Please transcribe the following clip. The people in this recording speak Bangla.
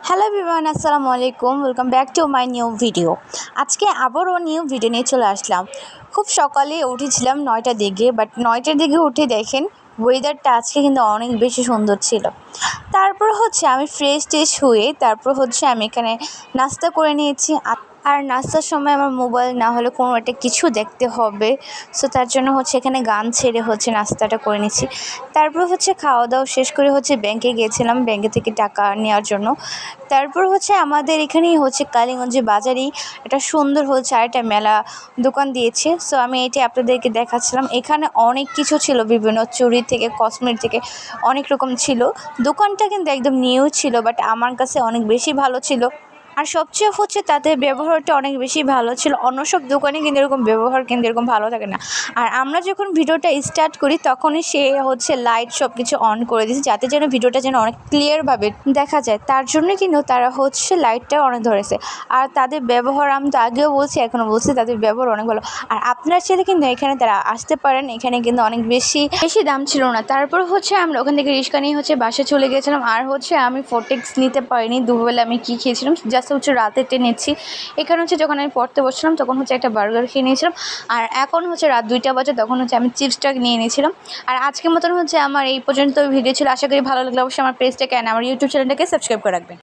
হ্যালো এভরিওয়ান, আসসালামু আলাইকুম। Welcome back to my new video. আজকে আবারও নিউ ভিডিও নিয়ে চলে আসলাম। খুব সকালে উঠেছিলাম 9টার দিকে, বাট 9টার দিকে উঠে দেখেন ওয়েদারটা আজকে কিন্তু অনেক বেশি সুন্দর ছিল। তারপর আমি ফ্রেশ হয়ে আমি এখানে নাস্তা করে নিয়েছি। আর নাস্তার সময় আমার মোবাইল না হলে কোনো একটা কিছু দেখতে হবে, সো তার জন্য এখানে গান ছেড়ে নাস্তাটা করে নিচ্ছি। তারপর খাওয়া দাওয়া শেষ করে ব্যাংকে গিয়েছিলাম, ব্যাংকে থেকে টাকা নেওয়ার জন্য। তারপর আমাদের এখানেই কালীগঞ্জে বাজারেই একটা সুন্দর আরেকটা মেলা দোকান দিয়েছে, সো আমি এটি আপনাদেরকে দেখাচ্ছিলাম। এখানে অনেক কিছু ছিল, বিভিন্ন চুড়ি থেকে কসমেটিক থেকে অনেক রকম ছিল। দোকানটা কিন্তু একদম নিউ ছিল, বাট আমার কাছে অনেক বেশি ভালো ছিল। আর সবচেয়ে তাদের ব্যবহারটা অনেক বেশি ভালো ছিল। অন্য সব দোকানে কিন্তু এরকম ব্যবহার কিন্তু এরকম ভালো থাকে না। আর আমরা যখন ভিডিওটা স্টার্ট করি তখনই সে লাইট সব কিছু অন করে দিয়েছে, যাতে যেন ভিডিওটা যেন অনেক ক্লিয়ারভাবে দেখা যায়। তার জন্য কিন্তু তারা লাইটটা অনেক ধরেছে। আর তাদের ব্যবহার আমি তো আগেও বলছি, এখনও বলছি, তাদের ব্যবহার অনেক ভালো। আর আপনার ছেলে কিন্তু এখানে তারা আসতে পারেন, এখানে কিন্তু অনেক বেশি দাম ছিল না। তারপর আমরা ওখান থেকে রিক্সা নিয়ে বাসে চলে গিয়েছিলাম। আর আমি ফোটেক্স নিতে পারিনি। দুপুরবেলা আমি কী খেয়েছিলাম জাস্ট রাতে টেনেছি। এখানে যখন আমি পড়তে বসছিলাম তখন একটা বার্গার খেয়ে নিয়েছিলাম। আর এখন রাত 2টা বাজে, তখন আমি চিপসটা নিয়ে নিয়েছিলাম। আর আজকের মতন আমার এই পর্যন্ত ভিডিও ছিল। আশা করি ভালো লাগলে অবশ্যই আমার পেজটাকে আমার ইউটিউব চ্যানেলটাকে সাবস্ক্রাইব করে রাখবেন।